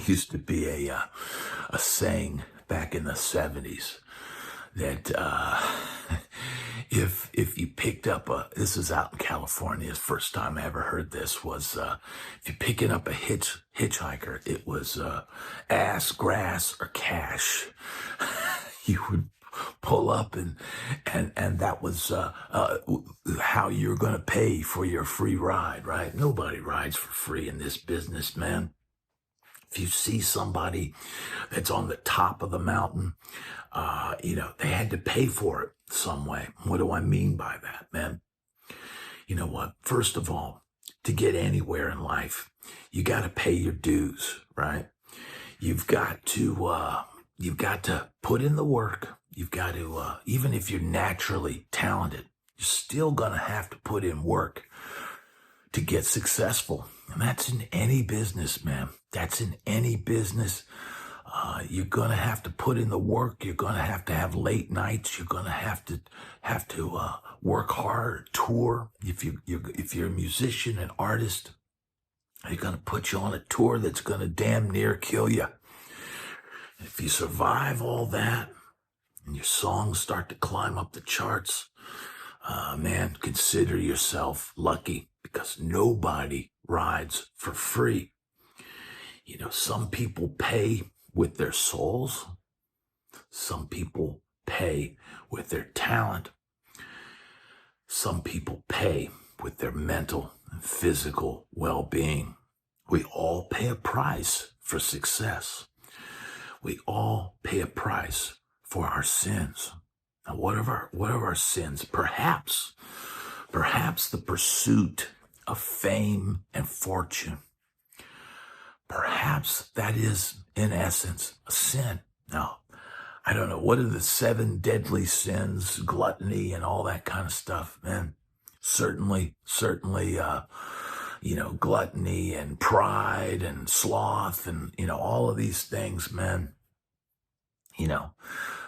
used to be a saying back in the 70s that if you picked up this is out in California, the first time I ever heard this was if you're picking up a hitchhiker, it was ass, grass, or cash. You would pull up and that was how you're going to pay for your free ride, right? Nobody rides for free in this business, man. If you see somebody that's on the top of the mountain, they had to pay for it some way. What do I mean by that, man? You know what? First of all, to get anywhere in life, you got to pay your dues, right? You've got to put in the work. You've got to, even if you're naturally talented, you're still going to have to put in work to get successful. And that's in any business, man. That's in any business. You're going to have to put in the work. You're going to have late nights. You're going to have to work hard, tour. If you're a musician, an artist, they're going to put you on a tour that's going to damn near kill you. If you survive all that and your songs start to climb up the charts, man, consider yourself lucky, because nobody rides for free. Some people pay with their souls. Some people pay with their talent. Some people pay with their mental and physical well-being. We all pay a price for success. We all pay a price for our sins. Now, what are our sins? Perhaps the pursuit of fame and fortune. Perhaps that is, in essence, a sin. Now, I don't know. What are the 7 deadly sins? Gluttony and all that kind of stuff, man. Certainly, gluttony and pride and sloth and, all of these things, man.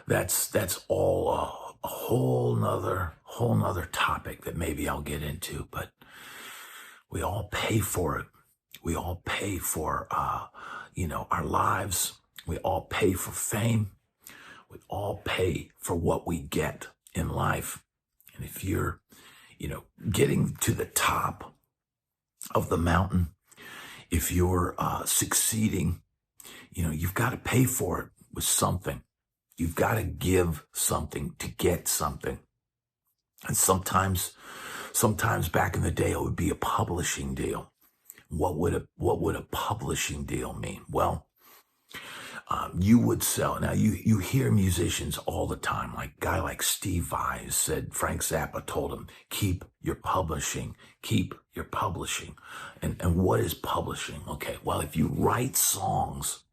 That's all a whole nother topic that maybe I'll get into, but we all pay for it. We all pay for, our lives. We all pay for fame. We all pay for what we get in life. And if you're, getting to the top of the mountain, if you're succeeding, you've got to pay for it with something. You've got to give something to get something. And sometimes back in the day, it would be a publishing deal. What would a publishing deal mean? Well, you would sell. Now, you hear musicians all the time, like a guy like Steve Vai said, Frank Zappa told him, keep your publishing. And what is publishing? Okay, well, if you write songs,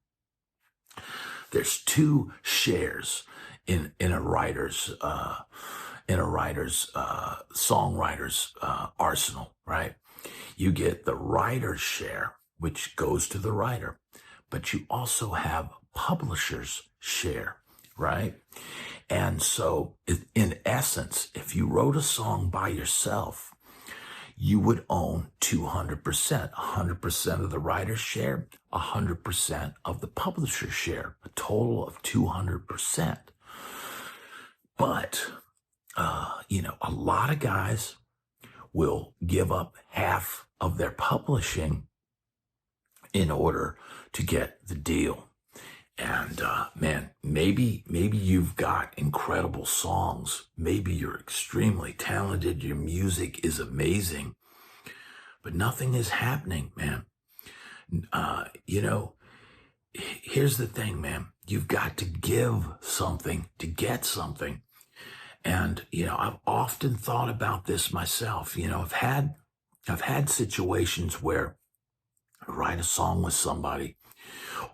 there's 2 shares in a writer's songwriter's arsenal, right? You get the writer's share, which goes to the writer, but you also have publisher's share, right? And so in essence, if you wrote a song by yourself, you would own 200%, 100% of the writer's share, 100% of the publisher's share, a total of 200%. But, a lot of guys will give up half of their publishing in order to get the deal. And man, maybe you've got incredible songs. Maybe you're extremely talented. Your music is amazing, but nothing is happening, man. Here's the thing, man. You've got to give something to get something. And, I've often thought about this myself. I've had situations where I write a song with somebody,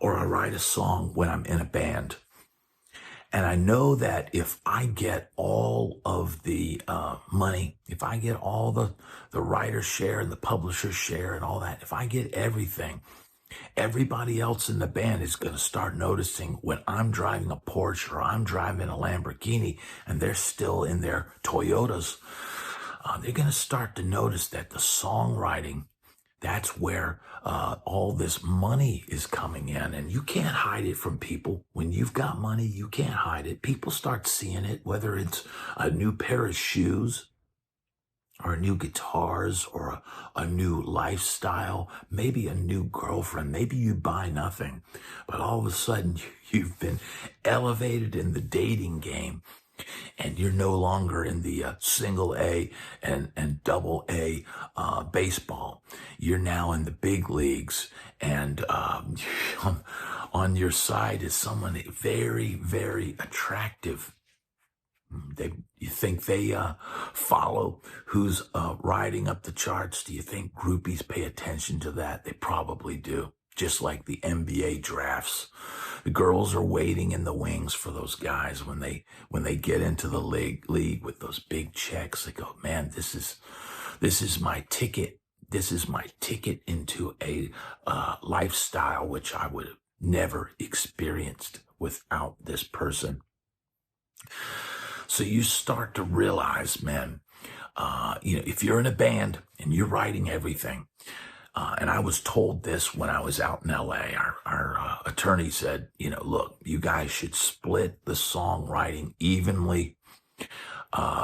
or I write a song when I'm in a band. And I know that if I get all of the money, if I get all the writer's share and the publisher's share and all that, if I get everything, everybody else in the band is going to start noticing when I'm driving a Porsche or I'm driving a Lamborghini and they're still in their Toyotas. They're going to start to notice that the songwriting That's where all this money is coming in, and you can't hide it from people. When you've got money, you can't hide it. People start seeing it, whether it's a new pair of shoes or new guitars or a new lifestyle, maybe a new girlfriend. Maybe you buy nothing, but all of a sudden you've been elevated in the dating game, and you're no longer in the single A and double A baseball. You're now in the big leagues, and on your side is someone very, very attractive. You think they follow who's riding up the charts? Do you think groupies pay attention to that? They probably do. Just like the NBA drafts, the girls are waiting in the wings for those guys when they get into the league with those big checks. They go, man, this is my ticket. This is my ticket into a lifestyle which I would have never experienced without this person. So you start to realize, man, if you're in a band and you're writing everything, and I was told this when I was out in LA, our attorney said, look, you guys should split the songwriting evenly,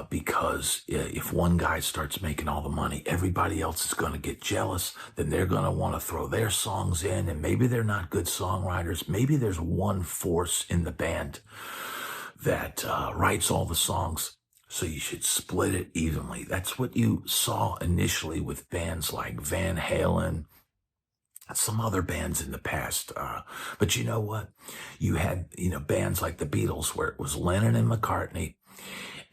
because if one guy starts making all the money, everybody else is going to get jealous. Then they're going to want to throw their songs in, and maybe they're not good songwriters. Maybe there's one force in the band that writes all the songs, so you should split it evenly. That's what you saw initially with bands like Van Halen and some other bands in the past. But you know what? You had, bands like the Beatles, where it was Lennon and McCartney,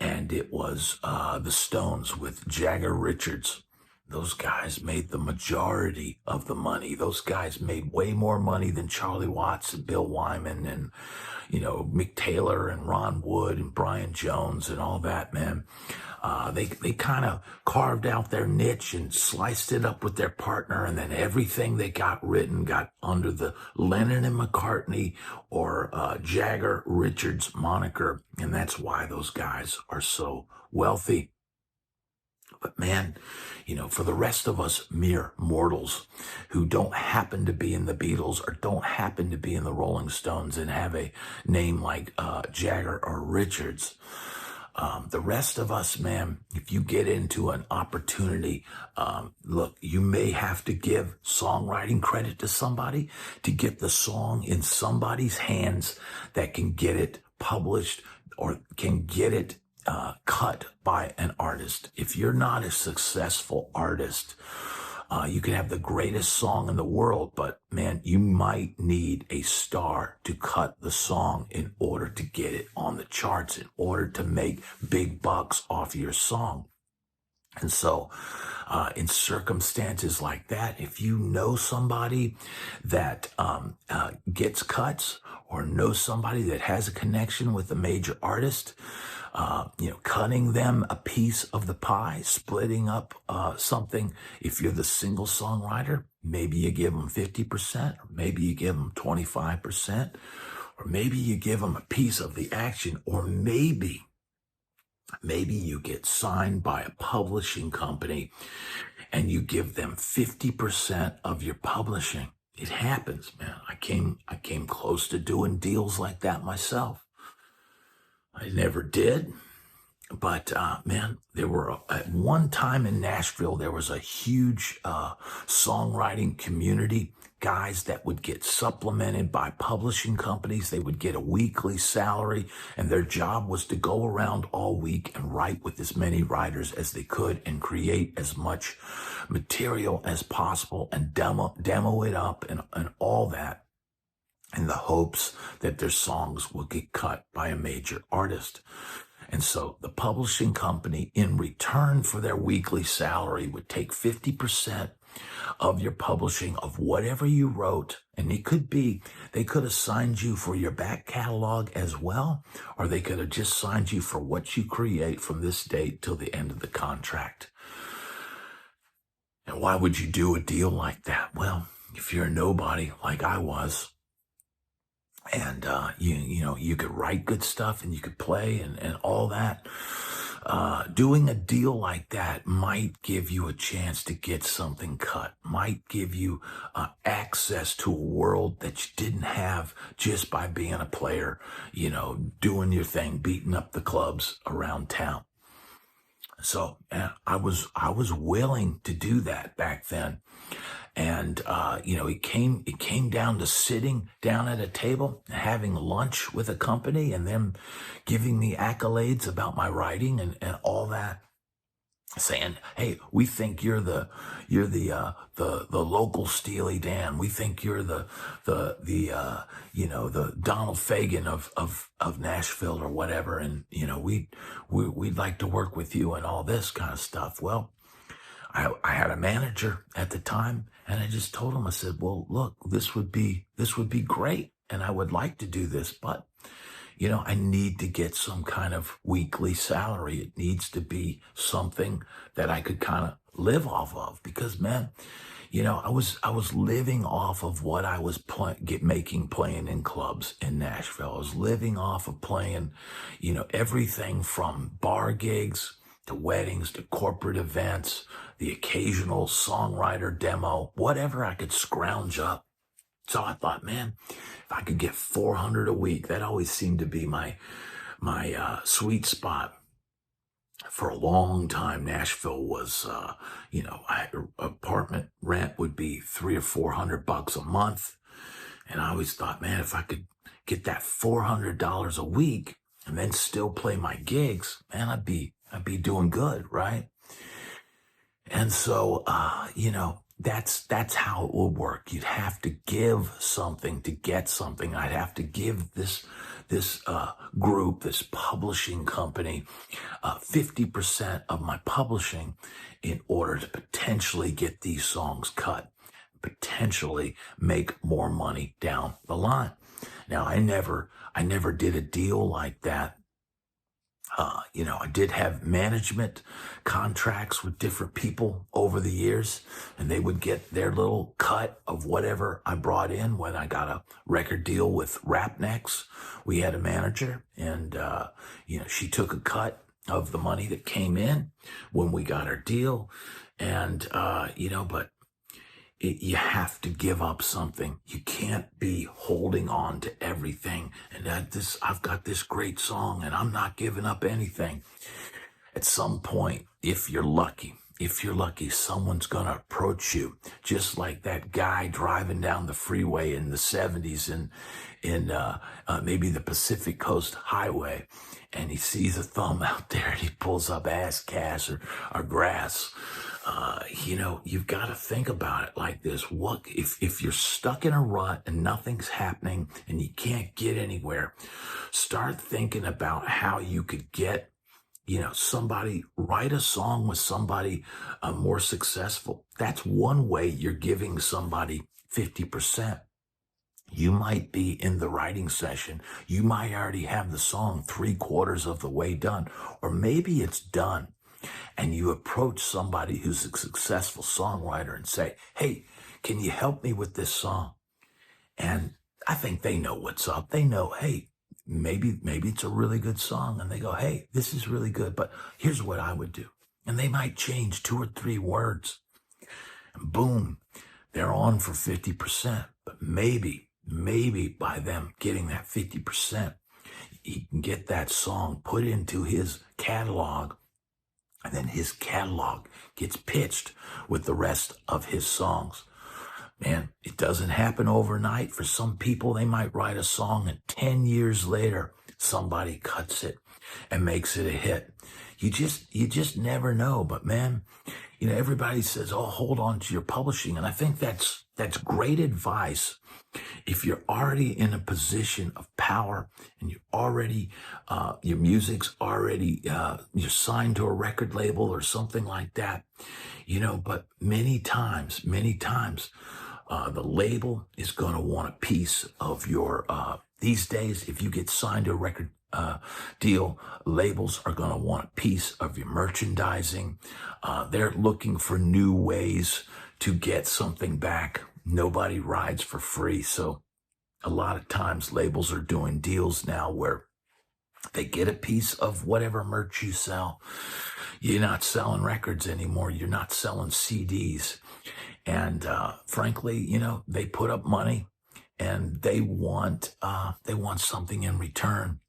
and it was the Stones with Jagger Richards. Those guys made the majority of the money. Those guys made way more money than Charlie Watts and Bill Wyman and, Mick Taylor and Ron Wood and Brian Jones and all that, man. They kind of carved out their niche and sliced it up with their partner, and then everything they got written got under the Lennon and McCartney or Jagger Richards moniker, and that's why those guys are so wealthy. But man, for the rest of us mere mortals who don't happen to be in the Beatles or don't happen to be in the Rolling Stones and have a name like Jagger or Richards, the rest of us, man, if you get into an opportunity, look, you may have to give songwriting credit to somebody to get the song in somebody's hands that can get it published or can get it cut by an artist. If you're not a successful artist, you can have the greatest song in the world, but man, you might need a star to cut the song in order to get it on the charts, in order to make big bucks off your song. And so, in circumstances like that, if you know somebody that gets cuts, or know somebody that has a connection with a major artist, cutting them a piece of the pie, splitting up something. If you're the single songwriter, maybe you give them 50%, or maybe you give them 25%, or maybe you give them a piece of the action, or maybe you get signed by a publishing company and you give them 50% of your publishing. It happens, man. I came close to doing deals like that myself. I never did, but man, there were at one time in Nashville, there was a huge songwriting community. Guys that would get supplemented by publishing companies. They would get a weekly salary, and their job was to go around all week and write with as many writers as they could and create as much material as possible and demo it up and all that, in the hopes that their songs will get cut by a major artist. And so the publishing company, in return for their weekly salary, would take 50% of your publishing of whatever you wrote. And it could be, they could have signed you for your back catalog as well, or they could have just signed you for what you create from this date till the end of the contract. And why would you do a deal like that? Well, if you're a nobody like I was, and you could write good stuff and you could play and all that, doing a deal like that might give you a chance to get something cut, might give you access to a world that you didn't have just by being a player, doing your thing, beating up the clubs around town. So I was willing to do that back then. And, it came down to sitting down at a table, having lunch with a company and them giving me accolades about my writing and all that, saying, "Hey, we think you're the local Steely Dan. We think you're the Donald Fagen of Nashville or whatever. And, we'd like to work with you and all this kind of stuff." Well, I had a manager at the time, and I just told him, I said, "Well, look, this would be great, and I would like to do this, but I need to get some kind of weekly salary. It needs to be something that I could kind of live off of, because, man, I was living off of what I was making playing in clubs in Nashville. I was living off of playing, everything from bar gigs to weddings to corporate events, the occasional songwriter demo, whatever I could scrounge up. So I thought, man, if I could get $400 a week, that always seemed to be my sweet spot. For a long time, Nashville was, apartment rent would be $300 or $400 a month. And I always thought, man, if I could get that $400 a week and then still play my gigs, man, I'd be doing good, right? And so, that's how it would work. You'd have to give something to get something. I'd have to give this group, this publishing company, 50% of my publishing in order to potentially get these songs cut, potentially make more money down the line. Now, I never did a deal like that. I did have management contracts with different people over the years, and they would get their little cut of whatever I brought in. When I got a record deal with Rapnex, we had a manager, and, she took a cut of the money that came in when we got our deal. And, but you have to give up something. You can't be holding on to everything. And I've got this great song and I'm not giving up anything. At some point, if you're lucky, someone's going to approach you, just like that guy driving down the freeway in the 70s in maybe the Pacific Coast Highway, and he sees a thumb out there and he pulls up ass cash or grass. You've got to think about it like this. What if you're stuck in a rut and nothing's happening and you can't get anywhere? Start thinking about how you could get, somebody, write a song with somebody more successful. That's one way you're giving somebody 50%. You might be in the writing session. You might already have the song 3/4 of the way done, or maybe it's done. And you approach somebody who's a successful songwriter and say, "Hey, can you help me with this song?" And I think they know what's up. They know, hey, maybe it's a really good song. And they go, "Hey, this is really good, but here's what I would do." And they might change 2 or 3 words. And boom, they're on for 50%. But maybe by them getting that 50%, he can get that song put into his catalog. And then his catalog gets pitched with the rest of his songs. Man, it doesn't happen overnight. For some people, they might write a song and 10 years later, somebody cuts it and makes it a hit. You just never know. But man, everybody says, "Oh, hold on to your publishing." And I think that's great advice. If you're already in a position of power and you're already, your music's already, you're signed to a record label or something like that, but many times, the label is going to want a piece of your, these days, if you get signed to a record deal, labels are going to want a piece of your merchandising. They're looking for new ways to get something back. Nobody rides for free. So a lot of times labels are doing deals now where They get a piece of whatever merch you sell. You're not selling records anymore. You're not selling CDs. And frankly, they put up money and they want something in return.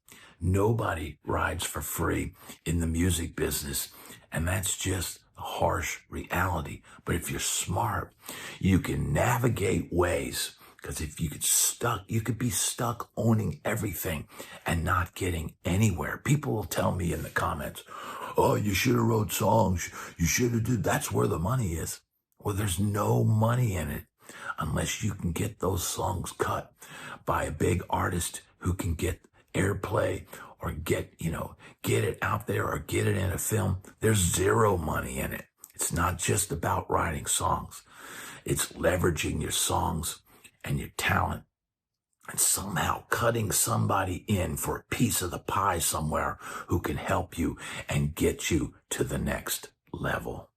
Nobody rides for free in the music business, and that's just a harsh reality. But if you're smart, you can navigate ways, because if you could be stuck owning everything and not getting anywhere. People will tell me in the comments, "Oh, you should have wrote songs. You should have did." That's where the money is. Well, there's no money in it unless you can get those songs cut by a big artist who can get airplay or get it out there or get it in a film. There's zero money in it. It's not just about writing songs. It's leveraging your songs and your talent and somehow cutting somebody in for a piece of the pie somewhere who can help you and get you to the next level.